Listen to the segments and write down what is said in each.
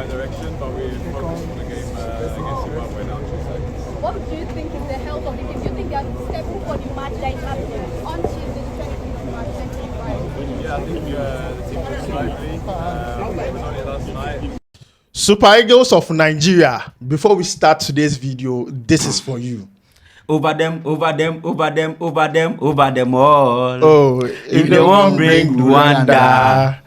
right direction, but we focus on the game against Zimbabwe now Tuesday. What do you think is the health of the game? Do you think they're stepping for the match that is happening on Tuesday, the 25th of March 2025? Yeah, I think the team looks lively. It was only last night. Super Eagles of Nigeria, before we start today's video, this is for you. Over them, over them, over them, over them, over them all. Oh, if they won't bring Rwanda,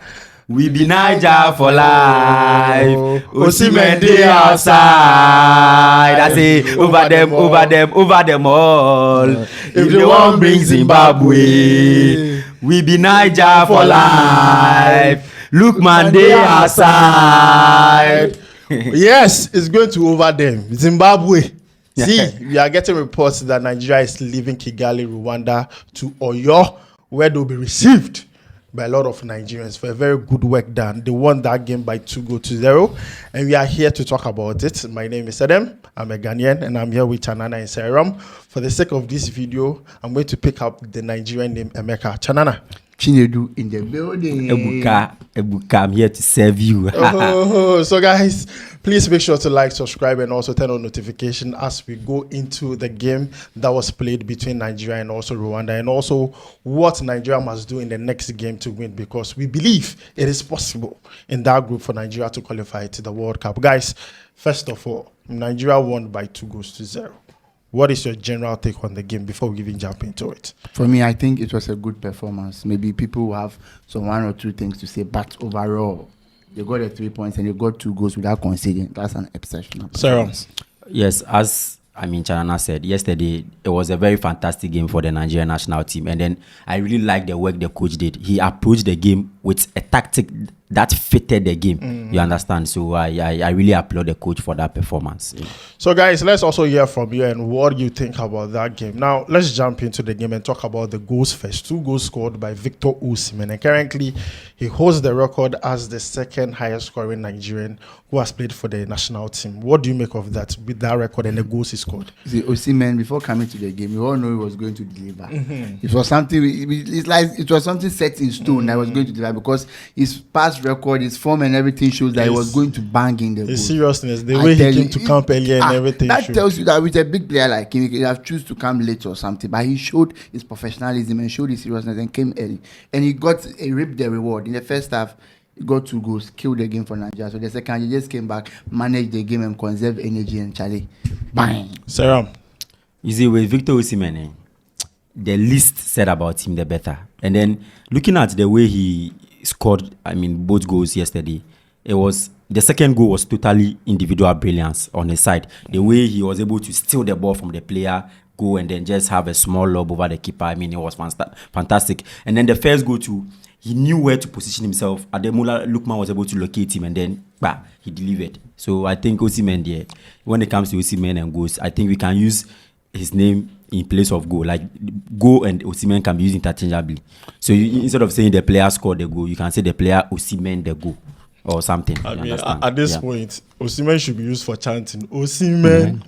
we be Niger for life. Osimhen dey outside. I say over them, over them, over them all. If they won't bring Zimbabwe, we be Niger for life. Look, man, dey outside. Yes, it's going to over them. Zimbabwe. See, we are getting reports that Nigeria is leaving Kigali, Rwanda to Oyo, where they'll be received by a lot of Nigerians for a very good work done. They won that game by 2-0, and we are here to talk about it. My name is Adam. I'm a Ghanaian, and I'm here with Chanana and Seram. For the sake of this video, I'm going to pick up the Nigerian name Emeka. Chanana. Chinedu in the building. Ebuka, I'm here to serve you. So guys, please make sure to like, subscribe, and also turn on notification as we go into the game that was played between Nigeria and also Rwanda, and also what Nigeria must do in the next game to win, because we believe it is possible in that group for Nigeria to qualify to the World Cup. Guys, first of all, Nigeria won by 2-0. What is your general take on the game before we even jump into it? For me, I think it was a good performance. Maybe people will have some one or two things to say, but overall, they got the 3 points and they got 2 goals without conceding. That's an exceptional performance. Yes, as Chanana said yesterday, it was a very fantastic game for the Nigerian national team. And then I really like the work the coach did. He approached the game with a tactic that fitted the game. You understand? So I really applaud the coach for that performance. Yeah. So guys, let's also hear from you and what you think about that game. Now, let's jump into the game and talk about the goals first. 2 goals scored by Victor Osimhen, and currently he holds the record as the second highest scoring Nigerian who has played for the national team. What do you make of that, with that record and the goals he scored? See, Osimhen, before coming to the game, we all know he was going to deliver. It was something. It's like it was something set in stone that was going to deliver, because his past record, his form, and everything shows that he was going to bang in the goal. His seriousness, the way he came to camp earlier and everything. That tells you that with a big player like him, he could have choose to come late or something, but he showed his professionalism and showed his seriousness and came early, and he reaped the reward. In the first half, he got 2 goals, killed the game for Nigeria. So the second, he just came back, managed the game and conserved energy, and Charlie, bang. Seram. You see, with Victor Osimhen, the least said about him, the better. And then looking at the way he scored, both goals yesterday, it was the second goal was totally individual brilliance on his side. The way he was able to steal the ball from the player, go and then just have a small lob over the keeper. It was fantastic. And then the first goal too, he knew where to position himself. Ademola Lookman was able to locate him, and then he delivered. So I think Osimhen there, when it comes to Osimhen and goals, I think we can use his name in place of goal. Like goal and Osimhen can be used interchangeably. So instead of saying the player scored the goal, you can say the player Osimhen the goal or something. At this point, Osimhen should be used for chanting. Osimhen,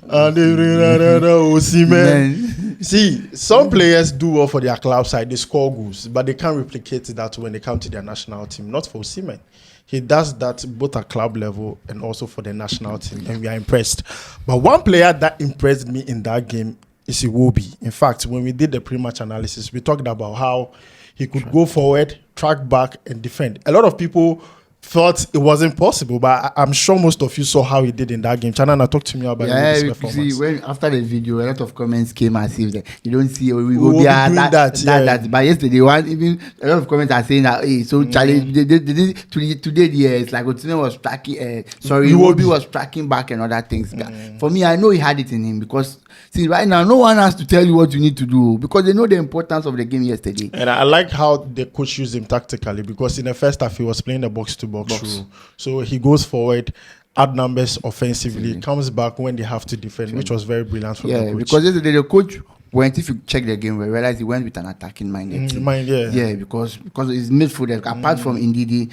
Osimhen. See, some players do well for their club side, they score goals, but they can't replicate that when they come to their national team. Not for Osimhen. He does that both at club level and also for the national team, and we are impressed. But one player that impressed me in that game is Iwobi. In fact, when we did the pre-match analysis, we talked about how he could go forward, track back, and defend. A lot of people thought it wasn't possible, but I'm sure most of you saw how he did in that game. Chanana, talk to me about his performance. See, after the video, a lot of comments came as if you don't see we will be that. But yesterday, even a lot of comments are saying that, hey, so Charlie, today, it's like Osimhen was tracking, Iwobi was tracking back and other things. For me, I know he had it in him, because see, right now, no one has to tell you what you need to do, because they know the importance of the game yesterday. And I like how the coach used him tactically, because in the first half, he was playing the box-to-box rule. So he goes forward, add numbers offensively, comes back when they have to defend, which was very brilliant from the coach. Because yesterday the coach went, if you check the game, we realized he went with an attacking mind. Because his midfielder, apart from Ndidi,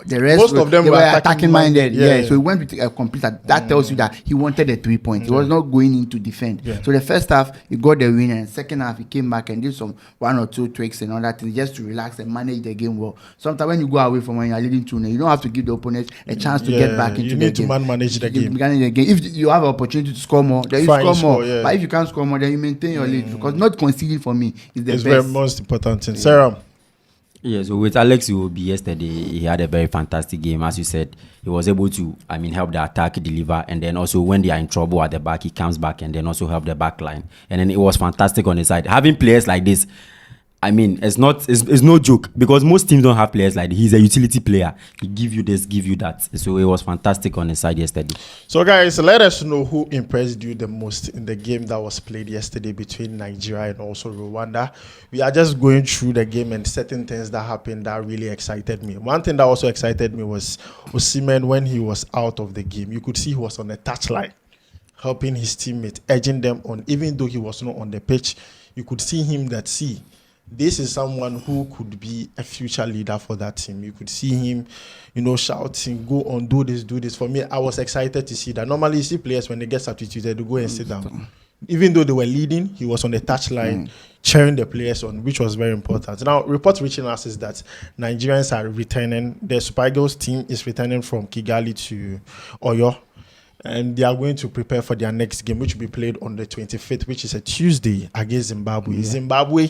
The rest, most of them they were attacking minded. Yeah. So he went with a complete. That tells you that he wanted the 3 points. He was not going in to defend. Yeah. So the first half he got the win, and second half he came back and did some 1 or 2 tricks and other things just to relax and manage the game well. Sometimes when you go away from when you're leading 2-0, you don't have to give the opponent a chance to get back into the game. You need to manage the game. If you have an opportunity to score more, then you Fine, score more. yeah. But if you can't score more, then you maintain your lead, because not conceding for me is the It's best. very most important thing. Sarah. Yeah, so with Alex Iwobi yesterday, he had a very fantastic game. As you said, he was able to, help the attack deliver, and then also when they are in trouble at the back, he comes back and then also help the back line. And then it was fantastic on his side. Having players like this, it's no joke, because most teams don't have players like this. He's a utility player. He give you this, give you that. So it was fantastic on his side yesterday. So guys, let us know who impressed you the most in the game that was played yesterday between Nigeria and also Rwanda. We are just going through the game and certain things that happened that really excited me. One thing that also excited me was Osimhen. When he was out of the game, you could see he was on the touchline helping his teammates, urging them on. Even though he was not on the pitch, you could see him this is someone who could be a future leader for that team. You could see him, shouting, go on, do this. For me, I was excited to see that. Normally, you see players, when they get substituted, they go and sit down. Even though they were leading, he was on the touchline, cheering the players on, which was very important. Now, reports reaching us is that Nigerians are returning. The Super Eagles team is returning from Kigali to Oyo. And they are going to prepare for their next game, which will be played on the 25th, which is a Tuesday against Zimbabwe. Yeah. Zimbabwe,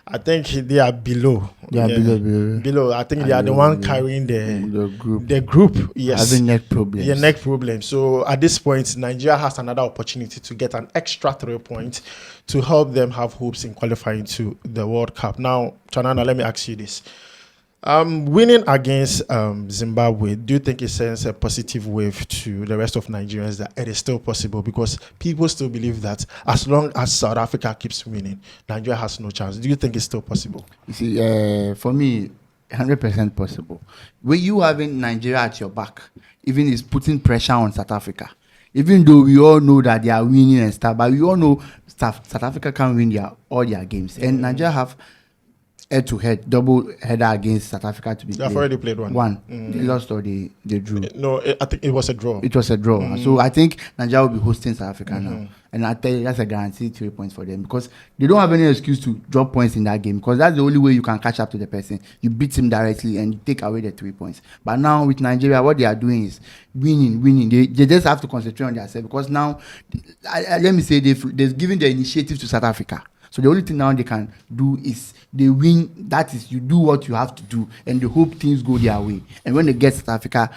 I think they are below. They are below. I think they are the one carrying the group. Yes. Having neck problems. Yeah, neck problems. So at this point, Nigeria has another opportunity to get an extra 3 points to help them have hopes in qualifying to the World Cup. Now, Chanana, let me ask you this. Winning against Zimbabwe, do you think it sends a positive wave to the rest of Nigerians that it is still possible? Because people still believe that as long as South Africa keeps winning, Nigeria has no chance. Do you think it's still possible? You see, for me, 100% possible. When you having Nigeria at your back, even is putting pressure on South Africa. Even though we all know that they are winning and stuff, but we all know South Africa can win all their games. And Nigeria have head-to-head, double header against South Africa to be They've already played one. They lost or they drew. No, I think it was a draw. It was a draw. So I think Nigeria will be hosting South Africa now. And I tell you, that's a guaranteed 3 points for them, because they don't have any excuse to drop points in that game, because that's the only way you can catch up to the person. You beat him directly and you take away the 3 points. But now with Nigeria, what they are doing is winning. They just have to concentrate on themselves, because now, let me say, they've given the initiative to South Africa. So the only thing now they can do is they win. That is, you do what you have to do, and they hope things go their way. And when they get South Africa,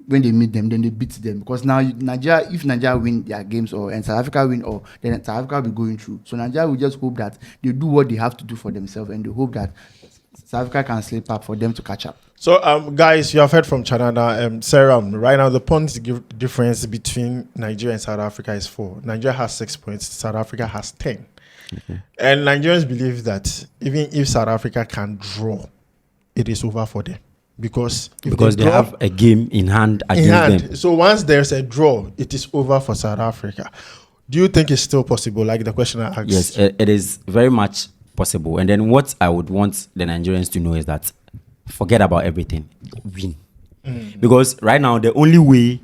when they meet them, then they beat them. Because now Nigeria, if Nigeria win their games and South Africa win, then South Africa will be going through. So Nigeria will just hope that they do what they have to do for themselves, and they hope that South Africa can slip up for them to catch up. So, guys, you have heard from Chanana. Sarah, right now the points difference between Nigeria and South Africa is 4. Nigeria has 6 points. South Africa has 10. Okay. And Nigerians believe that even if South Africa can draw, it is over for them. Because they have a game in hand against them. So once there's a draw, it is over for South Africa. Do you think it's still possible, like the question I asked? Yes, it is very much possible. And then what I would want the Nigerians to know is that forget about everything. Win. Because right now, the only way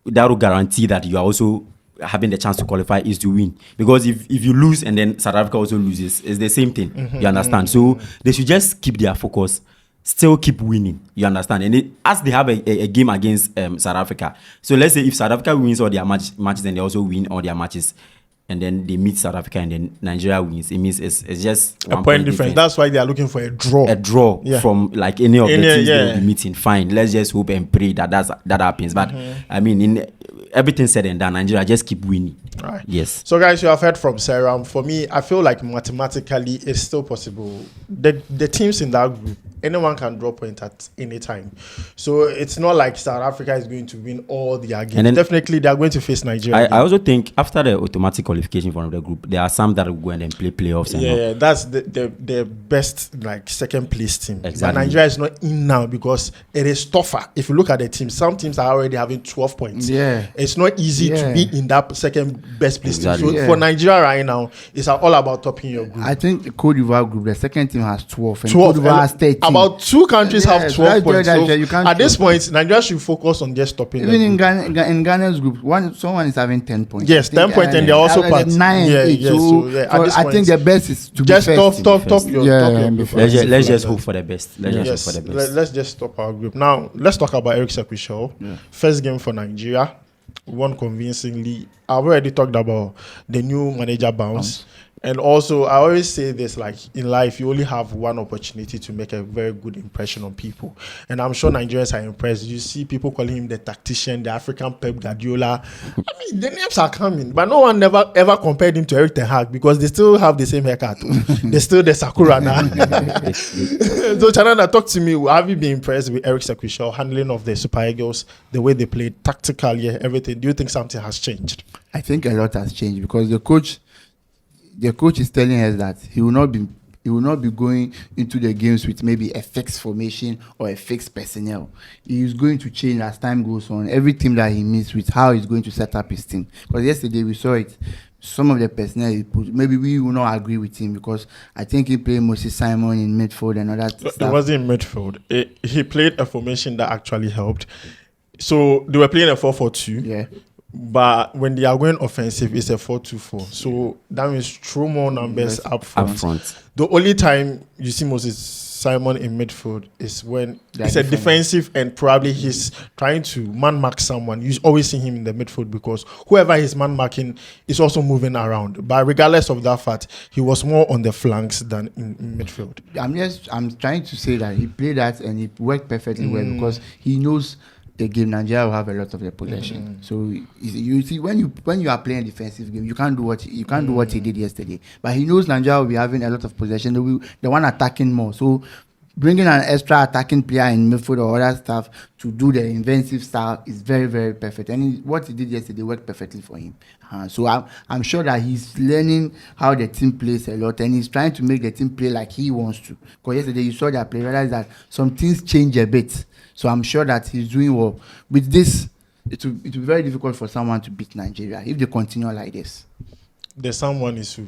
that will guarantee that you are also having the chance to qualify is to win. Because if you lose and then South Africa also loses, it's the same thing. You understand? So they should just keep their focus, still keep winning. You understand? And as they have a game against South Africa, so let's say if South Africa wins all their matches, then they also win all their matches, and then they meet South Africa and then Nigeria wins, it means it's just a point difference. That's why they are looking for a draw. A draw from like any of the teams they will be meeting. Fine. Let's just hope and pray that that happens. But I mean, in everything said and done, Nigeria just keep winning. Right. Yes. So guys, you have heard from Sarah. For me, I feel like mathematically it's still possible. The teams in that group, anyone can draw point at any time. So it's not like South Africa is going to win all their games. Definitely they are going to face Nigeria. I also think after the automatic qualification for the group, there are some that will go and then play playoffs. That's the best, like, second place team. Exactly. But Nigeria is not in now because it is tougher. If you look at the teams, some teams are already having 12 points. Yeah. It's not easy to be in that second best place team. So Yeah. for Nigeria right now, it's all about topping your group. I think the Cote d'Ivoire group, the second team has 12 and Cote d'Ivoire has 13. about 2 countries have Yes, 12 points. So you can't at this stop. point, Nigeria should focus on just stopping Even them. in Ghana's group, someone is having 10 points. Yes, I think, 10 points, and they're also part. 9, Yeah, 8. yeah, So, so, yeah, at for- this I point, think the best is to just be first. top your Yeah, top your be first. Let's just Like hope that. for the best. Let's just Yes, hope for the best. let's just stop our group. Now, let's talk about Eric Chelle. First game for Nigeria, won convincingly. I've already talked about the new manager bounce. And also, I always say this, like, in life, you only have one opportunity to make a very good impression on people. And I'm sure Nigerians are impressed. You see people calling him the tactician, the African Pep Guardiola. I mean, the names are coming. But no one ever compared him to Eric Ten Hag because they still have the same haircut. They're still the Sakura now. So, Chanana, talk to me. Have you been impressed with Eric Chelle, handling of the Super Eagles, the way they played, tactically, everything? Do you think something has changed? I think a lot has changed because the coach is telling us that he will not be going into the games with maybe a fixed formation or a fixed personnel. He is going to change as time goes on. Every team that he meets with, how he's going to set up his team. Because yesterday we saw it. Some of the personnel he put, maybe we will not agree with him because I think he played Osimhen in midfield and all that stuff. It wasn't in midfield. He played a formation that actually helped. So they were playing a 4-4-2. Yeah. But when they are going offensive, it's a 4-2-4. So that means throw more numbers up front. The only time you see Moses Simon in midfield is when it's a defensive and probably he's trying to man mark someone. You always see him in the midfield because whoever he's man marking is also moving around. But regardless of that fact, he was more on the flanks than in midfield. I'm trying to say that he played that and it worked perfectly well because he knows the game Nigeria will have a lot of the possession. So you see when you are playing a defensive game, you can't do what he did yesterday. But he knows Nigeria will be having a lot of possession. The one attacking more. So bringing an extra attacking player in midfield or other stuff to do the inventive style is very, very perfect. And what he did yesterday worked perfectly for him. So I'm sure that he's learning how the team plays a lot and he's trying to make the team play like he wants to. Because yesterday you saw that play, realized that some things change a bit. So I'm sure that he's doing well. With this, it will be very difficult for someone to beat Nigeria if they continue like this. The someone is who?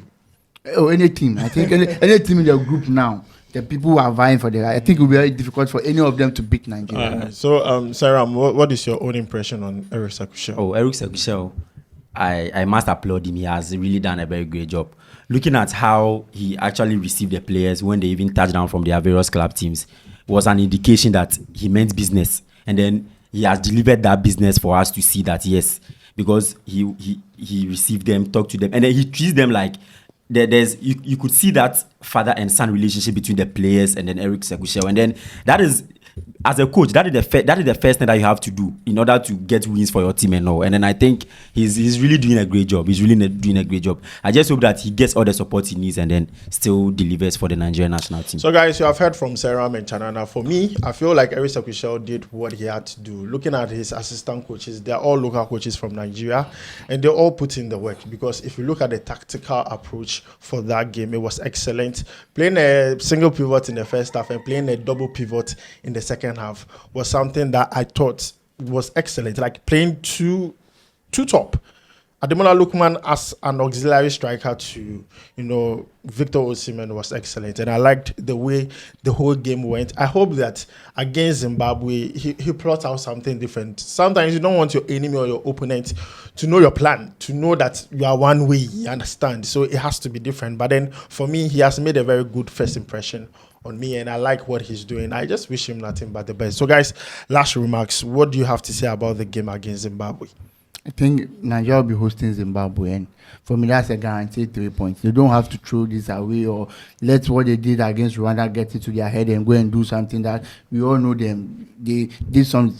Oh, any team. I think any team in the group now, the people who are vying for I think it will be very difficult for any of them to beat Nigeria. So, Sarah, what is your own impression on Eric Chelle? Oh, Eric Chelle, I must applaud him. He has really done a very great job. Looking at how he actually received the players when they even touched down from their various club teams was an indication that he meant business. And then he has delivered that business for us to see that, yes, because he received them, talked to them, and then he treats them like you could see that father and son relationship between the players and then Eric Chelle. And then that is, as a coach, that is the first thing that you have to do in order to get wins for your team and all. And then I think he's really doing a great job. He's really doing a great job. I just hope that he gets all the support he needs and then still delivers for the Nigerian national team. So, guys, you have heard from Seram and Chanana. For me, I feel like Eric Chelle did what he had to do. Looking at his assistant coaches, they're all local coaches from Nigeria, and they all put in the work. Because if you look at the tactical approach for that game, it was excellent. Playing a single pivot in the first half and playing a double pivot in the second half was something that I thought was excellent. Like playing two top. Ademola Lookman as an auxiliary striker to, Victor Osimhen was excellent. And I liked the way the whole game went. I hope that against Zimbabwe, he plots out something different. Sometimes you don't want your enemy or your opponent to know your plan, to know that you are one way, you understand. So it has to be different. But then for me, he has made a very good first impression on me, and I like what he's doing. I just wish him nothing but the best. So guys, last remarks. What do you have to say about the game against Zimbabwe? I think Nigeria will be hosting Zimbabwe, and for me, that's a guaranteed 3 points. They don't have to throw this away or let what they did against Rwanda get into their head and go and do something that we all know them. They did some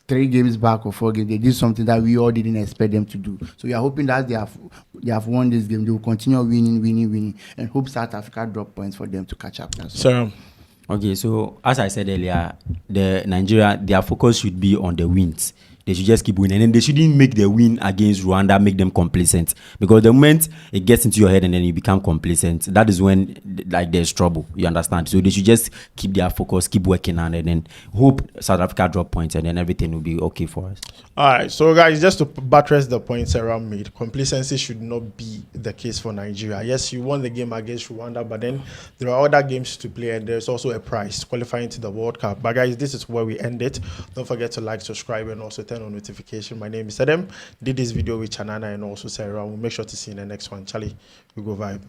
3 games back or 4 games. They did something that we all didn't expect them to do. So we are hoping that they have won this game. They will continue winning, and hope South Africa drop points for them to catch up. Sir. Okay, so as I said earlier, Nigeria, their focus should be on the wins. They should just keep winning, and then they shouldn't make the win against Rwanda make them complacent, because the moment it gets into your head and then you become complacent, that is when like there's trouble. You understand? So they should just keep their focus, keep working on it, and then hope South Africa drop points, and then everything will be okay for us. All right, so guys, just to buttress the points around made, complacency should not be the case for Nigeria. Yes, you won the game against Rwanda, but then there are other games to play, and there's also a prize qualifying to the World Cup. But guys, this is where we end it. Don't forget to like, subscribe, and also turn on notification. My name is Adam. Did this video with Chanana and also Sarah. We'll make sure to see you in the next one. Charlie, we go vibe.